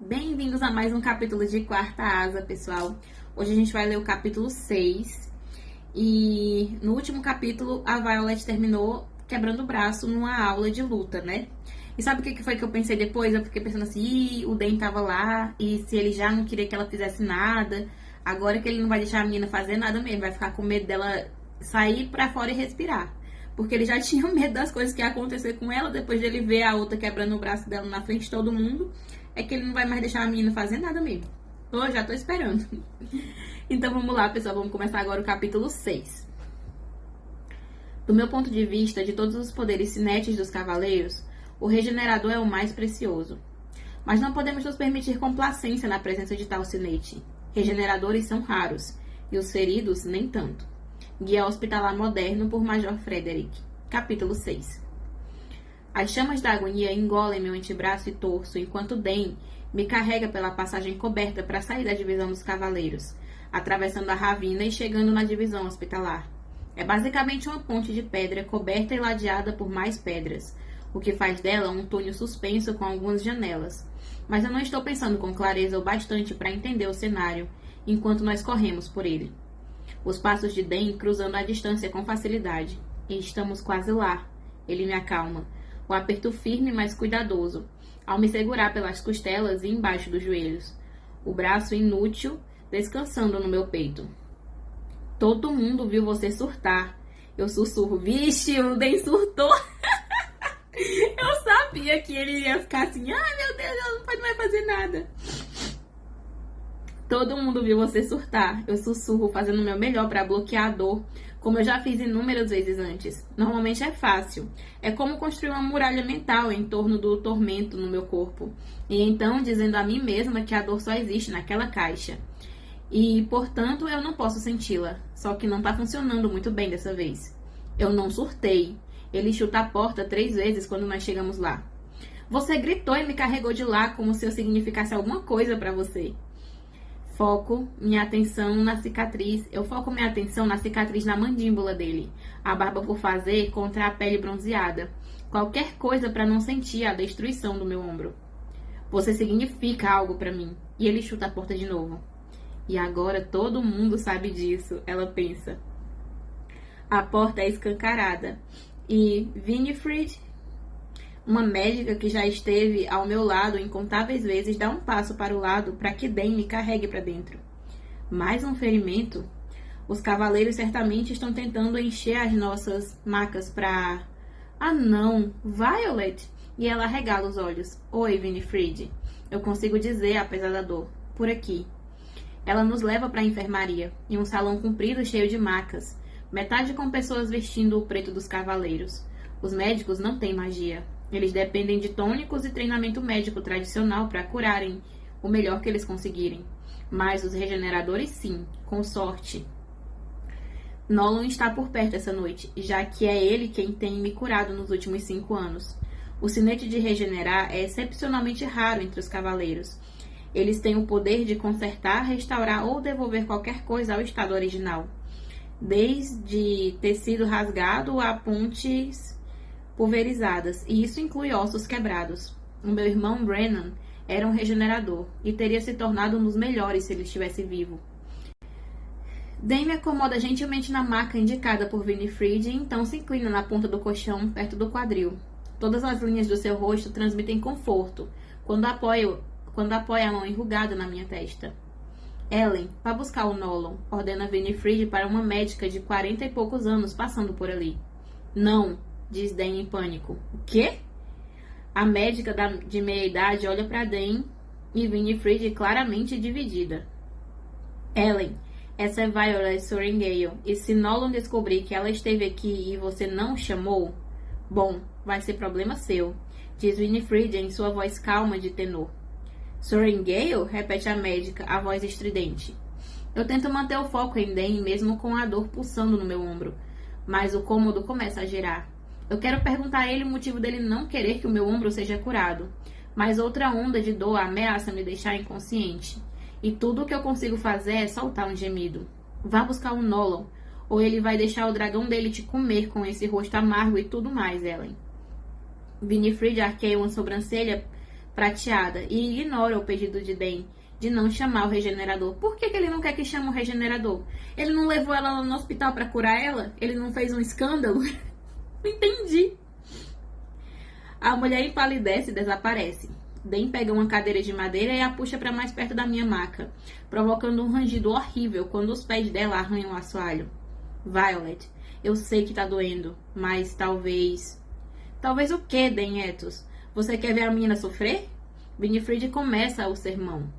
Bem-vindos a mais um capítulo de Quarta Asa, pessoal. Hoje a gente vai ler o capítulo 6. E no último capítulo, a Violet terminou quebrando o braço numa aula de luta, né? E sabe o que foi que eu pensei depois? Eu fiquei pensando assim, o Dan tava lá, e se ele já não queria que ela fizesse nada, agora que ele não vai deixar a menina fazer nada mesmo, vai ficar com medo dela sair pra fora e respirar. Porque ele já tinha medo das coisas que ia acontecer com ela, depois de ele ver a outra quebrando o braço dela na frente de todo mundo, é que ele não vai mais deixar a menina fazer nada mesmo. Eu já tô esperando. Então vamos lá, pessoal, vamos começar agora o capítulo 6. Do meu ponto de vista, de todos os poderes cinéticos dos cavaleiros, o regenerador é o mais precioso. Mas não podemos nos permitir complacência na presença de tal cinete. Regeneradores são raros, e os feridos nem tanto. Guia Hospitalar Moderno por Major Frederick. Capítulo 6. As chamas da agonia engolem meu antebraço e torso, enquanto Dan me carrega pela passagem coberta para sair da divisão dos cavaleiros, atravessando a ravina e chegando na divisão hospitalar. É basicamente uma ponte de pedra coberta e ladeada por mais pedras, o que faz dela um túnel suspenso com algumas janelas. Mas eu não estou pensando com clareza o bastante para entender o cenário, enquanto nós corremos por ele. Os passos de Dan cruzando a distância com facilidade. E estamos quase lá. Ele me acalma. O aperto firme, mas cuidadoso, ao me segurar pelas costelas e embaixo dos joelhos. O braço inútil descansando no meu peito. Todo mundo viu você surtar. Eu sussurro. Vixe, o Dan surtou. Eu sabia que ele ia ficar assim. Ai, meu Deus, ela não vai fazer nada. Todo mundo viu você surtar. Eu sussurro, fazendo o meu melhor para bloquear a dor, como eu já fiz inúmeras vezes antes. Normalmente é fácil. É como construir uma muralha mental em torno do tormento no meu corpo. E então dizendo a mim mesma que a dor só existe naquela caixa. E, portanto, eu não posso senti-la. Só que não tá funcionando muito bem dessa vez. Eu não surtei. Ele chuta a porta 3 vezes quando nós chegamos lá. Você gritou e me carregou de lá como se eu significasse alguma coisa para você. Eu foco minha atenção na cicatriz na mandíbula dele, a barba por fazer contra a pele bronzeada. Qualquer coisa para não sentir a destruição do meu ombro. Você significa algo para mim. E ele chuta a porta de novo. E agora todo mundo sabe disso, ela pensa. A porta é escancarada. E Winifred, uma médica que já esteve ao meu lado incontáveis vezes, dá um passo para o lado para que Dan me carregue para dentro. Mais um ferimento? Os cavaleiros certamente estão tentando encher as nossas macas para... Ah, não! Violet! E ela arregala os olhos. Oi, Winifred. Eu consigo dizer, apesar da dor. Por aqui. Ela nos leva para a enfermaria, em um salão comprido cheio de macas, metade com pessoas vestindo o preto dos cavaleiros. Os médicos não têm magia. Eles dependem de tônicos e treinamento médico tradicional para curarem o melhor que eles conseguirem. Mas os regeneradores sim, com sorte. Nolan está por perto essa noite, já que é ele quem tem me curado nos últimos 5 anos. O cinete de regenerar é excepcionalmente raro entre os cavaleiros. Eles têm o poder de consertar, restaurar ou devolver qualquer coisa ao estado original. Desde tecido rasgado a pontes pulverizadas, e isso inclui ossos quebrados. O meu irmão Brennan era um regenerador, e teria se tornado um dos melhores se ele estivesse vivo. Dan me acomoda gentilmente na maca indicada por Winifred e então se inclina na ponta do colchão, perto do quadril. Todas as linhas do seu rosto transmitem conforto, quando apoia a mão enrugada na minha testa. Ellen, vá buscar o Nolan, ordena Winifred para uma médica de 40 e poucos anos passando por ali. Não, diz Dan em pânico. O quê? A médica de meia-idade olha para Dan e Winifred claramente dividida. Ellen, essa é Violet Sorengale, e se Nolan descobrir que ela esteve aqui e você não chamou, bom, vai ser problema seu, diz Winifred em sua voz calma de tenor. Sorengale? Repete a médica, a voz estridente. Eu tento manter o foco em Dan mesmo com a dor pulsando no meu ombro, mas o cômodo começa a girar. Eu quero perguntar a ele o motivo dele não querer que o meu ombro seja curado, mas outra onda de dor ameaça me deixar inconsciente. E tudo o que eu consigo fazer é soltar um gemido. Vá buscar o Nolan, ou ele vai deixar o dragão dele te comer com esse rosto amargo e tudo mais, Ellen. Winifred arqueia uma sobrancelha prateada e ignora o pedido de Dan de não chamar o regenerador. Por que ele não quer que chame o regenerador? Ele não levou ela lá no hospital para curar ela? Ele não fez um escândalo? Não entendi. A mulher empalidece e desaparece. Dan pega uma cadeira de madeira e a puxa para mais perto da minha maca, provocando um rangido horrível quando os pés dela arranham o assoalho. Violet, eu sei que tá doendo, mas talvez... Talvez o quê, Dan Etos? Você quer ver a menina sofrer? Winifred começa o sermão.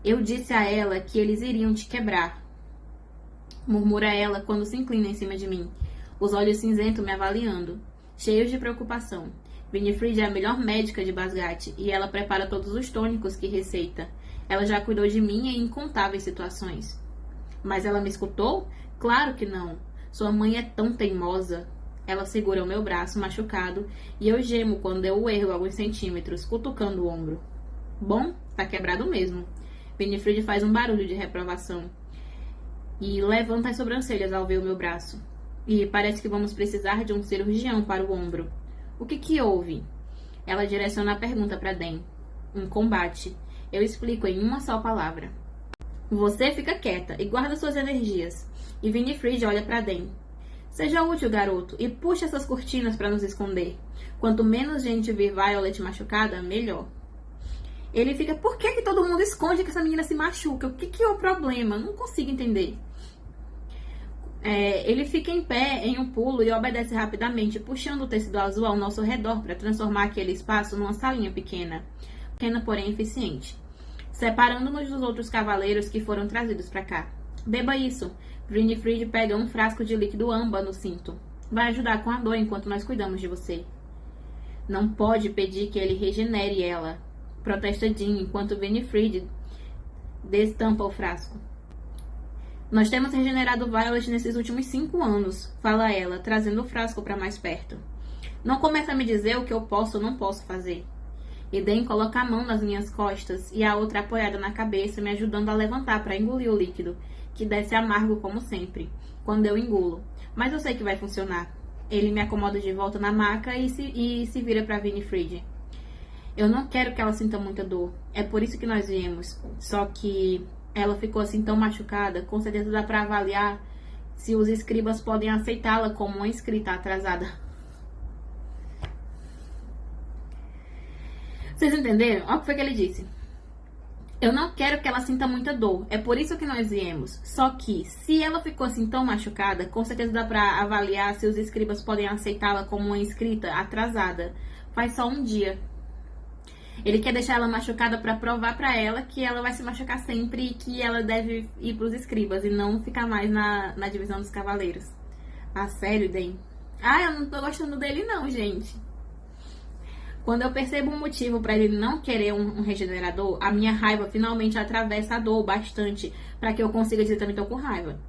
Eu disse a ela que eles iriam te quebrar, murmura ela quando se inclina em cima de mim, os olhos cinzentos me avaliando, cheios de preocupação. Winifred é a melhor médica de Basgate e ela prepara todos os tônicos que receita. Ela já cuidou de mim em incontáveis situações. Mas ela me escutou? Claro que não. Sua mãe é tão teimosa. Ela segura o meu braço machucado e eu gemo quando eu o erro alguns centímetros, cutucando o ombro. Bom, tá quebrado mesmo. Winifred faz um barulho de reprovação e levanta as sobrancelhas ao ver o meu braço. E parece que vamos precisar de um cirurgião para o ombro. O que houve? Ela direciona a pergunta para Dan. Um combate. Eu explico em uma só palavra. Você fica quieta e guarda suas energias. E Winifred olha para Dan. Seja útil, garoto, e puxe essas cortinas para nos esconder. Quanto menos gente vir Violet machucada, melhor. Ele fica, por que todo mundo esconde que essa menina se machuca? O que é o problema? Não consigo entender. Ele fica em pé em um pulo e obedece rapidamente, puxando o tecido azul ao nosso redor para transformar aquele espaço numa salinha pequena, porém eficiente, separando-nos dos outros cavaleiros que foram trazidos para cá. Beba isso. Winifred pega um frasco de líquido âmbar no cinto. Vai ajudar com a dor enquanto nós cuidamos de você. Não pode pedir que ele regenere ela, protesta Jean enquanto Winifred destampa o frasco. Nós temos regenerado Violet nesses últimos 5 anos, fala ela, trazendo o frasco para mais perto. Não começa a me dizer o que eu posso ou não posso fazer. E Dan coloca a mão nas minhas costas e a outra apoiada na cabeça, me ajudando a levantar para engolir o líquido, que desce amargo como sempre, quando eu engulo. Mas eu sei que vai funcionar. Ele me acomoda de volta na maca e se vira para Winifred. Eu não quero que ela sinta muita dor. É por isso que nós viemos. Só que ela ficou assim tão machucada, com certeza dá para avaliar se os escribas podem aceitá-la como uma escrita atrasada. Vocês entenderam? Olha o que foi que ele disse. Eu não quero que ela sinta muita dor. É por isso que nós viemos. Só que, se ela ficou assim tão machucada, com certeza dá pra avaliar se os escribas podem aceitá-la como uma escrita atrasada. Faz só um dia. Ele quer deixar ela machucada pra provar pra ela que ela vai se machucar sempre e que ela deve ir pros escribas e não ficar mais na divisão dos cavaleiros. Ah, sério, Dan? Ah, eu não tô gostando dele não, gente. Quando eu percebo um motivo para ele não querer um regenerador, a minha raiva finalmente atravessa a dor bastante para que eu consiga dizer também tô com raiva.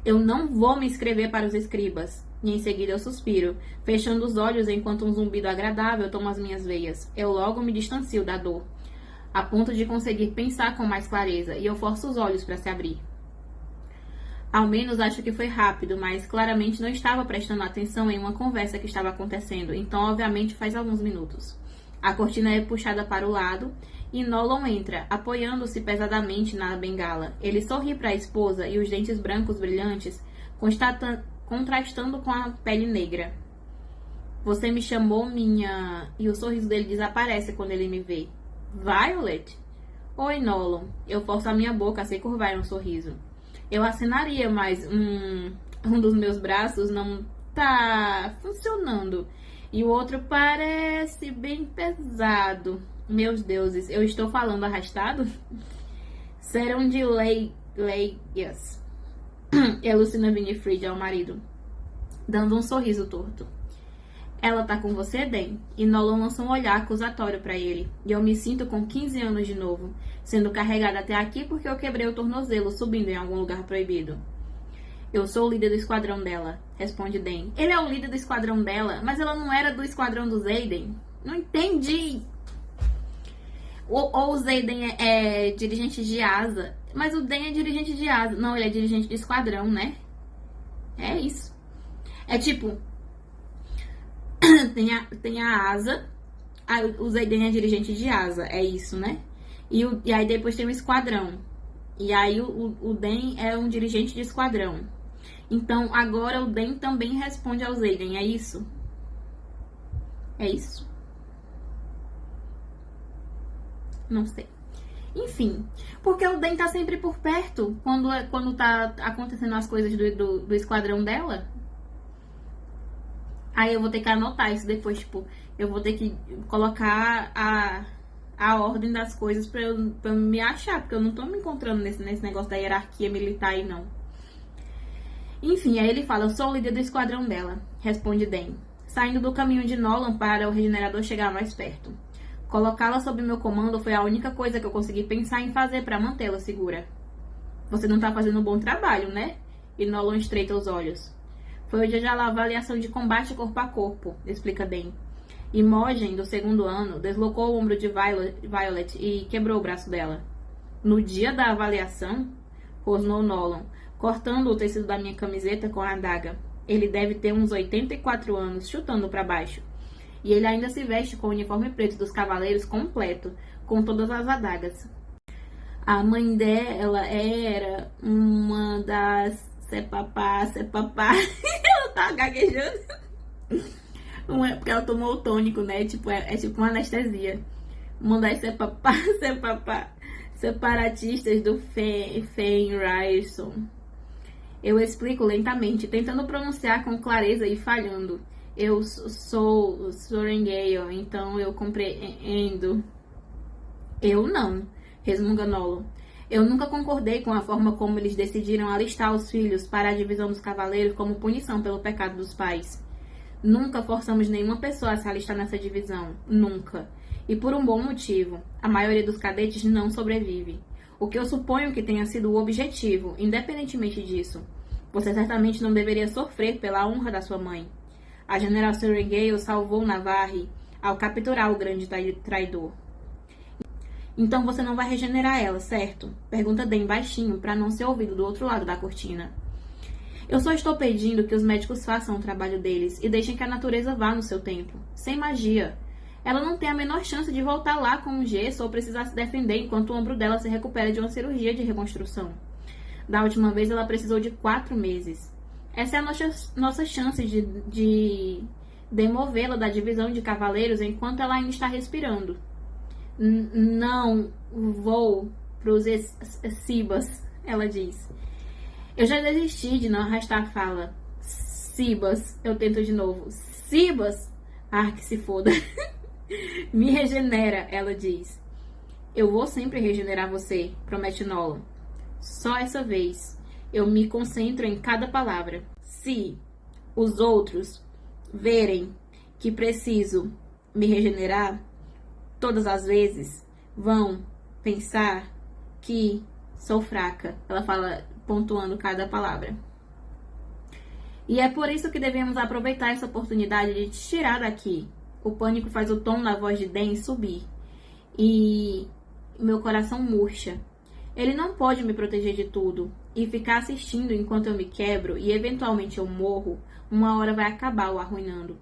Eu não vou me inscrever para os escribas. E em seguida eu suspiro, fechando os olhos enquanto um zumbido agradável toma as minhas veias. Eu logo me distancio da dor, a ponto de conseguir pensar com mais clareza, e eu forço os olhos para se abrir. Ao menos acho que foi rápido, mas claramente não estava prestando atenção em uma conversa que estava acontecendo, então obviamente faz alguns minutos. A cortina é puxada para o lado e Nolan entra, apoiando-se pesadamente na bengala. Ele sorri para a esposa e os dentes brancos brilhantes, contrastando com a pele negra. Você me chamou minha... E o sorriso dele desaparece quando ele me vê. Violet? Oi, Nolan. Eu forço a minha boca a se curvar em um sorriso. Eu acenaria, mas um dos meus braços não tá funcionando. E o outro parece bem pesado. Meus deuses, eu estou falando arrastado? Serão de leias. Elucina Winifred ao marido, dando um sorriso torto. Ela tá com você, Dan? E Nolan lança um olhar acusatório pra ele. E eu me sinto com 15 anos de novo, sendo carregada até aqui porque eu quebrei o tornozelo subindo em algum lugar proibido. Eu sou o líder do esquadrão dela, responde Dan. Ele é o líder do esquadrão dela, mas ela não era do esquadrão do Xaden? Não entendi. Ou o Xaden é dirigente de asa, mas o Dan é dirigente de asa. Não, ele é dirigente de esquadrão, né? É isso. É tipo... tem a asa, Ah, o Zayden é dirigente de asa, é isso, né? E aí depois tem o esquadrão. E aí o Den é um dirigente de esquadrão. Então agora o Den também responde ao Zayden, é isso? É isso? Não sei. Enfim, porque o Den tá sempre por perto quando tá acontecendo as coisas do esquadrão dela. Aí eu vou ter que anotar isso depois, tipo, eu vou ter que colocar a ordem das coisas pra eu me achar, porque eu não tô me encontrando nesse negócio da hierarquia militar aí, não. Enfim, aí ele fala, eu sou o líder do esquadrão dela, responde Den, saindo do caminho de Nolan para o regenerador chegar mais perto. Colocá-la sob meu comando foi a única coisa que eu consegui pensar em fazer para mantê-la segura. Você não tá fazendo um bom trabalho, né? E Nolan estreita os olhos. Foi o dia da avaliação de combate corpo a corpo, explica Den. Imogen, do 2º ano, deslocou o ombro de Violet e quebrou o braço dela. No dia da avaliação, rosnou Nolan, cortando o tecido da minha camiseta com a adaga. Ele deve ter uns 84 anos, chutando para baixo. E ele ainda se veste com o uniforme preto dos cavaleiros completo, com todas as adagas. A mãe dela era uma das sepapá. Ela tá gaguejando. Porque ela tomou o tônico, né? Tipo, é tipo uma anestesia. Uma das separatistas do Fenrirson. Eu explico lentamente, tentando pronunciar com clareza e falhando. Eu sou Sorengale, então eu compreendo. Eu não, resmunga Nolan. Eu nunca concordei com a forma como eles decidiram alistar os filhos para a divisão dos cavaleiros como punição pelo pecado dos pais. Nunca forçamos nenhuma pessoa a se alistar nessa divisão. Nunca. E por um bom motivo. A maioria dos cadetes não sobrevive. O que eu suponho que tenha sido o objetivo, independentemente disso. Você certamente não deveria sofrer pela honra da sua mãe. A General Sorengale salvou Navarre ao capturar o grande traidor. Então você não vai regenerar ela, certo? Pergunta Den baixinho, para não ser ouvido do outro lado da cortina. Eu só estou pedindo que os médicos façam o trabalho deles e deixem que a natureza vá no seu tempo, sem magia. Ela não tem a menor chance de voltar lá com um gesso ou precisar se defender enquanto o ombro dela se recupera de uma cirurgia de reconstrução. Da última vez ela precisou de 4 meses. Essa é a nossa chance de demovê-la da divisão de cavaleiros enquanto ela ainda está respirando. Não vou pros Cibas, ela diz. Eu já desisti de não arrastar a fala. Cibas, eu tento de novo. Cibas? Ah, que se foda. Me regenera, ela diz. Eu vou sempre regenerar você, promete Nolan. Só essa vez. Eu me concentro em cada palavra. Se os outros verem que preciso me regenerar, todas as vezes vão pensar que sou fraca. Ela fala pontuando cada palavra. E é por isso que devemos aproveitar essa oportunidade de te tirar daqui. O pânico faz o tom na voz de Den subir. E meu coração murcha. Ele não pode me proteger de tudo. E ficar assistindo enquanto eu me quebro e eventualmente eu morro, uma hora vai acabar o arruinando.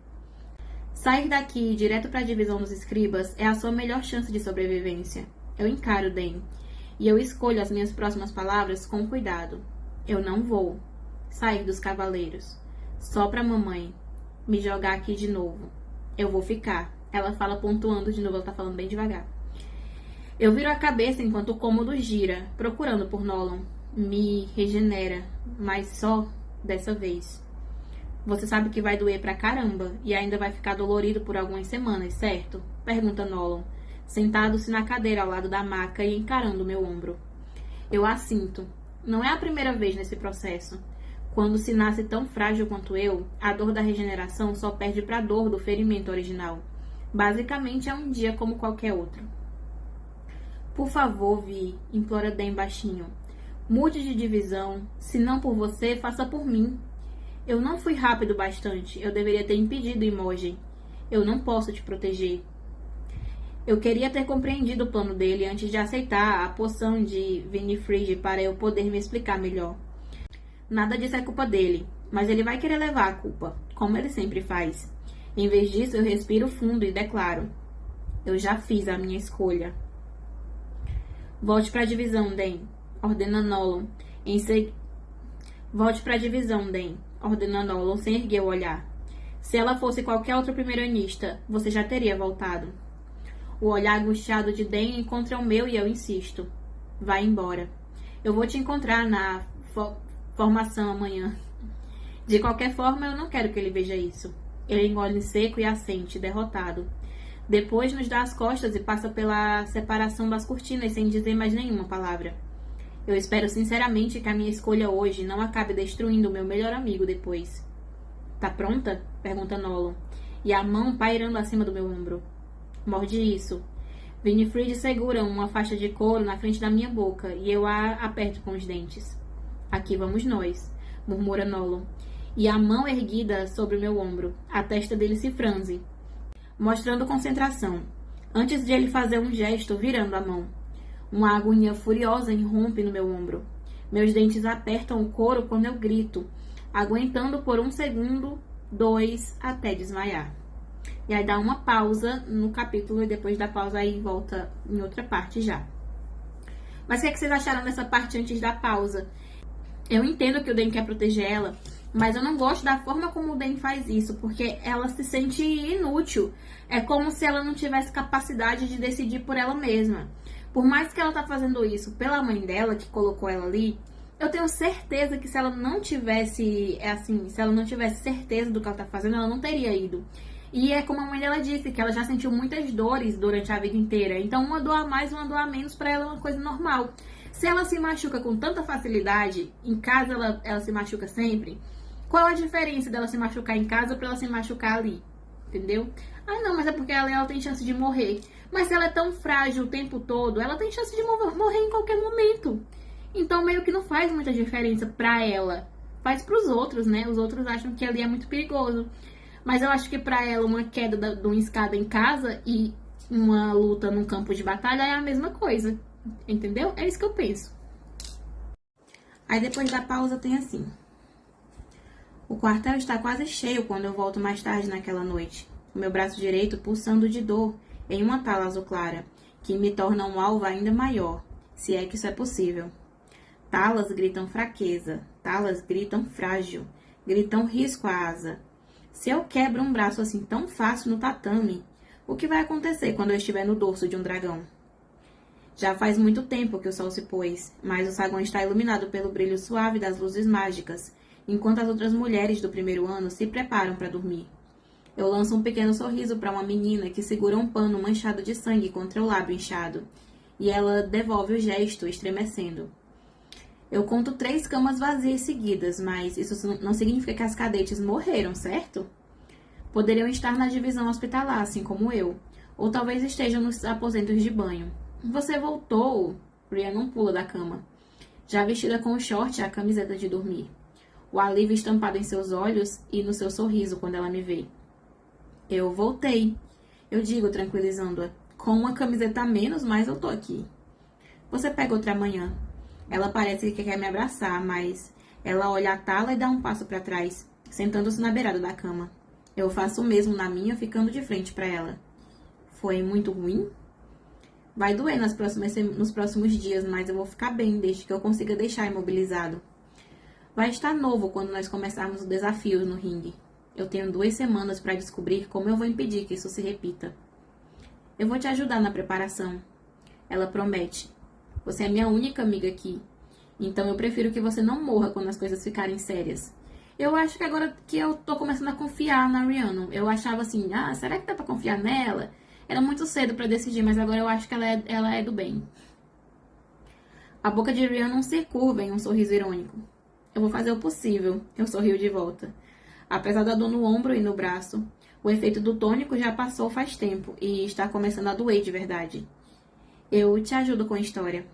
Sair daqui direto para a divisão dos escribas é a sua melhor chance de sobrevivência. Eu encaro Den. E eu escolho as minhas próximas palavras com cuidado. Eu não vou sair dos cavaleiros. Só pra mamãe me jogar aqui de novo. Eu vou ficar. Ela fala pontuando de novo, ela tá falando bem devagar. Eu viro a cabeça enquanto o cômodo gira, procurando por Nolan. Me regenera, mas só dessa vez. Você sabe que vai doer pra caramba e ainda vai ficar dolorido por algumas semanas, certo? Pergunta Nolan, sentado-se na cadeira ao lado da maca e encarando meu ombro. Eu assinto. Não é a primeira vez nesse processo. Quando se nasce tão frágil quanto eu, a dor da regeneração só perde pra dor do ferimento original. Basicamente é um dia como qualquer outro. Por favor, Vi, implora Den baixinho. Mude de divisão. Se não por você, faça por mim. Eu não fui rápido bastante. Eu deveria ter impedido Imogen. Eu não posso te proteger. Eu queria ter compreendido o plano dele antes de aceitar a poção de Winifred para eu poder me explicar melhor. Nada disso é culpa dele, mas ele vai querer levar a culpa, como ele sempre faz. Em vez disso, eu respiro fundo e declaro. Eu já fiz a minha escolha. Volte para a divisão, Dan, ordena Nolan. Volte para a divisão, Dan, ordena Nolan sem erguer o olhar. Se ela fosse qualquer outro primeiro-ministro, você já teria voltado. O olhar angustiado de Dan encontra o meu e eu insisto. Vai embora. Eu vou te encontrar na formação amanhã. De qualquer forma, eu não quero que ele veja isso. Ele engole seco e assente, derrotado. Depois nos dá as costas e passa pela separação das cortinas sem dizer mais nenhuma palavra. Eu espero sinceramente que a minha escolha hoje não acabe destruindo o meu melhor amigo depois. Tá pronta? Pergunta Nolan. E a mão pairando acima do meu ombro. Morde isso. Winifred segura uma faixa de couro na frente da minha boca e eu a aperto com os dentes. Aqui vamos nós, murmura Nolan. E a mão erguida sobre o meu ombro. A testa dele se franze, mostrando concentração. Antes de ele fazer um gesto, virando a mão. Uma agonia furiosa irrompe no meu ombro. Meus dentes apertam o couro quando eu grito, aguentando por 1 segundo, 2, até desmaiar. E aí dá uma pausa no capítulo e depois da pausa aí volta em outra parte já. Mas o que vocês acharam dessa parte antes da pausa? Eu entendo que o Dan quer proteger ela, mas eu não gosto da forma como o Dan faz isso, porque ela se sente inútil. É como se ela não tivesse capacidade de decidir por ela mesma. Por mais que ela tá fazendo isso pela mãe dela, que colocou ela ali, eu tenho certeza que se ela não tivesse certeza do que ela tá fazendo, ela não teria ido. E é como a mãe dela disse, que ela já sentiu muitas dores durante a vida inteira. Então, uma dor a mais, uma dor a menos, pra ela é uma coisa normal. Se ela se machuca com tanta facilidade, em casa ela se machuca sempre, qual a diferença dela se machucar em casa pra ela se machucar ali? Entendeu? Ah, não, mas é porque ela tem chance de morrer. Mas se ela é tão frágil o tempo todo, ela tem chance de morrer em qualquer momento. Então, meio que não faz muita diferença pra ela. Faz pros outros, né? Os outros acham que ali é muito perigoso. Mas eu acho que pra ela, uma queda de uma escada em casa e uma luta num campo de batalha é a mesma coisa. Entendeu? É isso que eu penso. Aí depois da pausa tem assim. O quartel está quase cheio quando eu volto mais tarde naquela noite. O meu braço direito pulsando de dor em uma tala azul clara, que me torna um alvo ainda maior, se é que isso é possível. Talas gritam fraqueza, talas gritam frágil, gritam risco à asa. Se eu quebro um braço assim tão fácil no tatame, o que vai acontecer quando eu estiver no dorso de um dragão? Já faz muito tempo que o sol se pôs, mas o saguão está iluminado pelo brilho suave das luzes mágicas, enquanto as outras mulheres do primeiro ano se preparam para dormir. Eu lanço um pequeno sorriso para uma menina que segura um pano manchado de sangue contra o lábio inchado, e ela devolve o gesto, estremecendo. Eu conto 3 camas vazias seguidas, mas isso não significa que as cadetes morreram, certo? Poderiam estar na divisão hospitalar, assim como eu, ou talvez estejam nos aposentos de banho. Você voltou? Rhiannon pula da cama, já vestida com o short e a camiseta de dormir. O alívio estampado em seus olhos e no seu sorriso quando ela me vê. Eu voltei, eu digo, tranquilizando-a. Com uma camiseta a menos, mas eu tô aqui. Você pega outra amanhã. Ela parece que quer me abraçar, mas ela olha a tala e dá um passo para trás, sentando-se na beirada da cama. Eu faço o mesmo na minha, ficando de frente para ela. Foi muito ruim? Vai doer nos próximos dias, mas eu vou ficar bem desde que eu consiga deixar imobilizado. Vai estar novo quando nós começarmos os desafios no ringue. Eu tenho 2 semanas para descobrir como eu vou impedir que isso se repita. Eu vou te ajudar na preparação. Ela promete. Você é minha única amiga aqui. Então eu prefiro que você não morra quando as coisas ficarem sérias. Eu acho que agora que eu tô começando a confiar na Rhiannon. Eu achava assim, será que dá pra confiar nela? Era muito cedo pra decidir, mas agora eu acho que ela é do bem. A boca de Rhiannon se curva em um sorriso irônico. Eu vou fazer o possível. Eu sorrio de volta. Apesar da dor no ombro e no braço, o efeito do tônico já passou faz tempo e está começando a doer de verdade. Eu te ajudo com a história.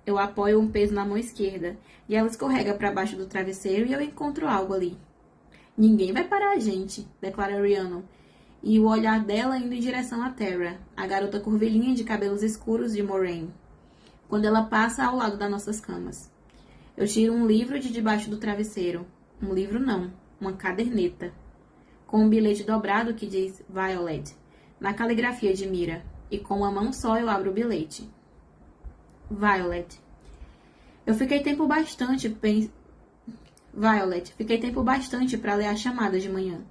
Eu apoio um peso na mão esquerda e ela escorrega para baixo do travesseiro e eu encontro algo ali. Ninguém vai parar a gente, declara Rhiannon, e o olhar dela indo em direção a Terra, a garota curvilínea de cabelos escuros de Moraine, quando ela passa ao lado das nossas camas. Eu tiro um livro de debaixo do travesseiro. Um livro não, uma caderneta, com um bilhete dobrado que diz Violet, na caligrafia de Mira. e com uma mão só eu abro o bilhete. Violet. Fiquei tempo bastante para ler a chamada de manhã.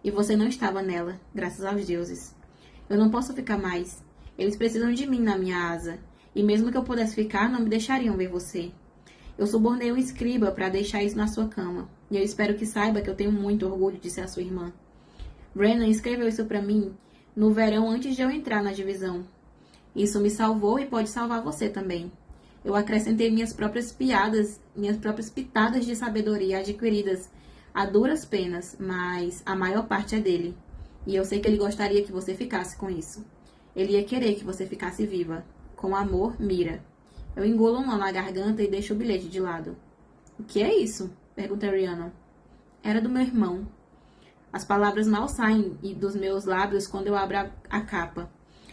E você não estava nela, graças aos deuses. Eu não posso ficar mais. Eles precisam de mim na minha asa. E mesmo que eu pudesse ficar, não me deixariam ver você. Eu subornei um escriba para deixar isso na sua cama. E eu espero que saiba que eu tenho muito orgulho de ser a sua irmã. Brennan escreveu isso para mim no verão antes de eu entrar na divisão. Isso me salvou e pode salvar você também. Eu acrescentei minhas próprias pitadas de sabedoria adquiridas a duras penas, mas a maior parte é dele. E eu sei que ele gostaria que você ficasse com isso. Ele ia querer que você ficasse viva. Com amor, Mira. Eu engulo um nó na garganta e deixo o bilhete de lado. O que é isso? Pergunta Rhiannon. Era do meu irmão. As palavras mal saem dos meus lábios quando eu abro a capa.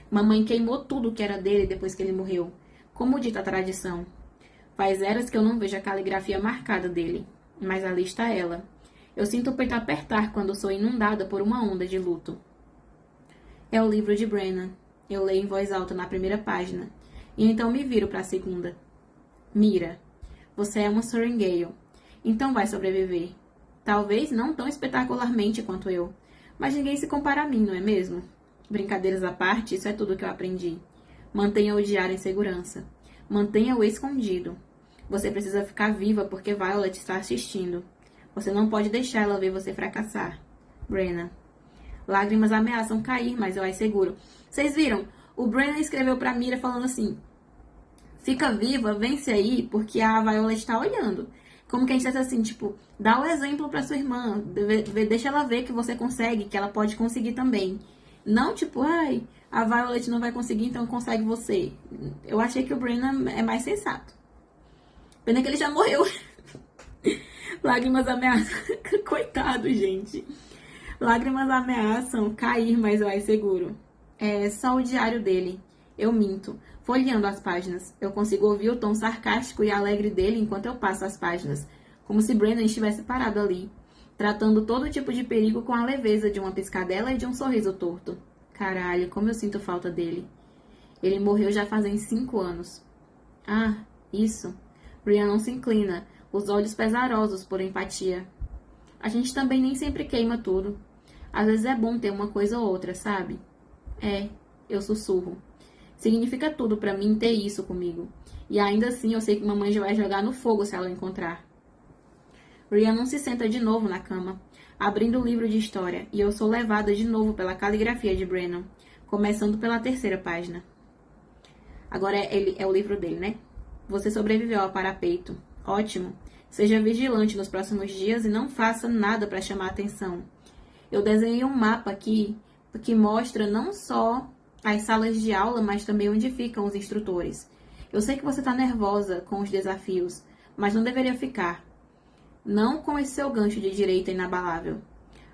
Mamãe queimou tudo que era dele depois que ele morreu. Como dita a tradição. Faz eras que eu não vejo a caligrafia marcada dele. Mas ali está ela. Eu sinto o peito apertar quando sou inundada por uma onda de luto. É o livro de Brennan. Eu leio em voz alta na primeira página. E então me viro para a segunda. Mira, você é uma Sorrengail. Então vai sobreviver. Talvez não tão espetacularmente quanto eu. Mas ninguém se compara a mim, não é mesmo? Brincadeiras à parte, isso é tudo que eu aprendi. Mantenha o diário em segurança. Mantenha-o escondido. Você precisa ficar viva porque Violet está assistindo. Você não pode deixar ela ver você fracassar. Brennan. Lágrimas ameaçam cair, mas eu as seguro. Vocês viram? O Brennan escreveu pra Mira falando assim: fica viva, vence aí, porque a Violet está olhando. Como que a gente diz assim, tipo, dá o exemplo pra sua irmã. Deixa ela ver que você consegue, que ela pode conseguir também. Não tipo, ai, a Violet não vai conseguir, então consegue você. Eu achei que o Brennan é mais sensato. Pena que ele já morreu. Lágrimas ameaçam. Coitado, gente. Lágrimas ameaçam cair, mas eu as seguro. É só o diário dele. Eu minto. Folheando as páginas. Eu consigo ouvir o tom sarcástico e alegre dele enquanto eu passo as páginas. Como se Brennan estivesse parado ali, tratando todo tipo de perigo com a leveza de uma piscadela e de um sorriso torto. Caralho, como eu sinto falta dele. Ele morreu já fazem 5 anos. Ah, isso. Rhiannon se inclina, os olhos pesarosos por empatia. A gente também nem sempre queima tudo. Às vezes é bom ter uma coisa ou outra, sabe? É, eu sussurro. Significa tudo pra mim ter isso comigo. E ainda assim eu sei que mamãe já vai jogar no fogo se ela o encontrar. Rhiannon se senta de novo na cama, abrindo o livro de história, e eu sou levada de novo pela caligrafia de Brennan, começando pela 3ª página. Agora é o livro dele, né? Você sobreviveu ao parapeito. Ótimo. Seja vigilante nos próximos dias e não faça nada para chamar atenção. Eu desenhei um mapa aqui que mostra não só as salas de aula, mas também onde ficam os instrutores. Eu sei que você está nervosa com os desafios, mas não deveria ficar. Não com esse seu gancho de direita inabalável.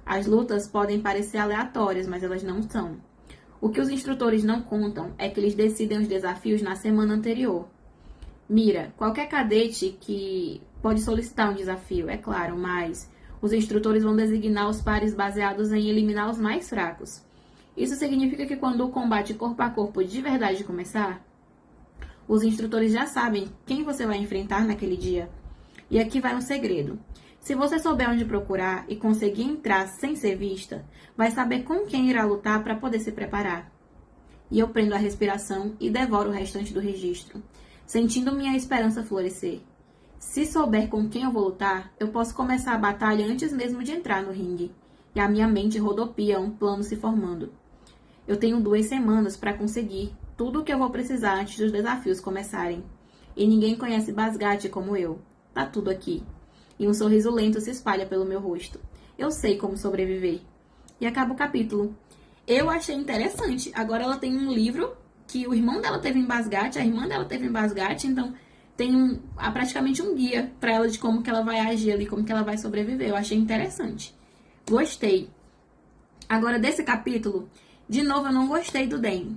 As lutas podem parecer aleatórias, mas elas não são. O que os instrutores não contam é que eles decidem os desafios na semana anterior. Mira, qualquer cadete que pode solicitar um desafio, é claro, mas os instrutores vão designar os pares baseados em eliminar os mais fracos. Isso significa que quando o combate corpo a corpo de verdade começar, os instrutores já sabem quem você vai enfrentar naquele dia. E aqui vai um segredo. Se você souber onde procurar e conseguir entrar sem ser vista, vai saber com quem irá lutar para poder se preparar. E eu prendo a respiração e devoro o restante do registro, sentindo minha esperança florescer. Se souber com quem eu vou lutar, eu posso começar a batalha antes mesmo de entrar no ringue. E a minha mente rodopia um plano se formando. Eu tenho 2 semanas para conseguir tudo o que eu vou precisar antes dos desafios começarem. E ninguém conhece Basgate como eu. Tá tudo aqui. E um sorriso lento se espalha pelo meu rosto. Eu sei como sobreviver. E acaba o capítulo. Eu achei interessante. Agora ela tem um livro que o irmão dela teve em Basgate, a irmã dela teve em Basgate, então tem praticamente um guia para ela de como que ela vai agir ali, como que ela vai sobreviver. Eu achei interessante. Gostei. Agora, desse capítulo, de novo, eu não gostei do Dan.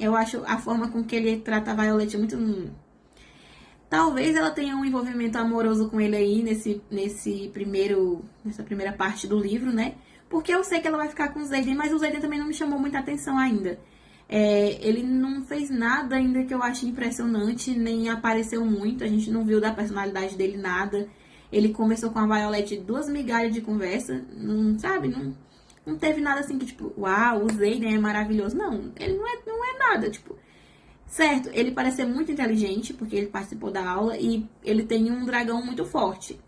Eu acho a forma com que ele trata a Violet muito... Talvez ela tenha um envolvimento amoroso com ele aí nessa primeira parte do livro, né? Porque eu sei que ela vai ficar com o Xaden, mas o Xaden também não me chamou muita atenção ainda. Ele não fez nada ainda que eu ache impressionante, nem apareceu muito, a gente não viu da personalidade dele nada. Ele conversou com a Violet 2 migalhas de conversa, não sabe, não teve nada assim que tipo, uau, o Xaden é maravilhoso. Não, ele não é nada, tipo, certo, ele parece ser muito inteligente, porque ele participou da aula e ele tem um dragão muito forte.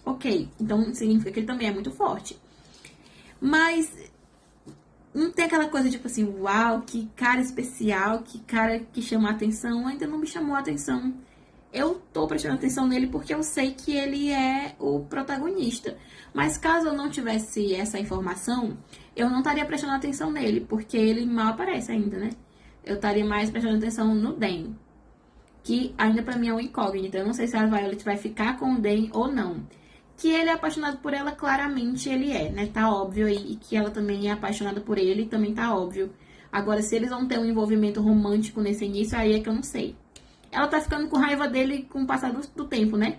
Ok, então significa que ele também é muito forte. Mas não tem aquela coisa tipo assim, uau, que cara especial, que cara que chama a atenção. Ainda não me chamou a atenção. Eu tô prestando atenção nele porque eu sei que ele é o protagonista. Mas caso eu não tivesse essa informação, eu não estaria prestando atenção nele, porque ele mal aparece ainda, né? Eu estaria mais prestando atenção no Dan, que ainda pra mim é uma incógnita. Eu não sei se a Violet vai ficar com o Dan ou não. Que ele é apaixonado por ela, claramente ele é, né? Tá óbvio aí. E que ela também é apaixonada por ele, também tá óbvio. Agora, se eles vão ter um envolvimento romântico nesse início, aí é que eu não sei. Ela tá ficando com raiva dele com o passar do tempo, né?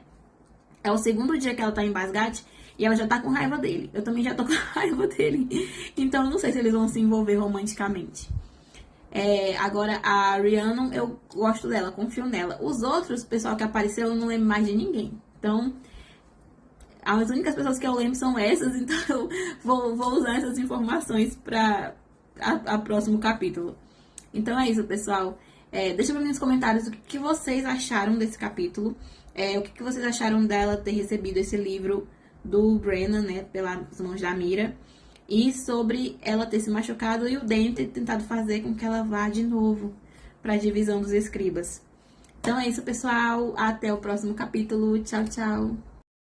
É o segundo dia que ela tá em Basgate e ela já tá com raiva dele. Eu também já tô com raiva dele. Então, eu não sei se eles vão se envolver romanticamente. Agora, a Rhiannon, eu gosto dela, confio nela. Os outros, o pessoal que apareceu, eu não lembro mais de ninguém. Então, as únicas pessoas que eu lembro são essas, então eu vou usar essas informações para o próximo capítulo. Então é isso, pessoal. Deixa pra mim nos comentários o que vocês acharam desse capítulo. O que vocês acharam dela ter recebido esse livro do Brennan, né, pelas mãos da Mira. E sobre ela ter se machucado e o Dan ter tentado fazer com que ela vá de novo para a divisão dos escribas. Então é isso, pessoal. Até o próximo capítulo. Tchau, tchau.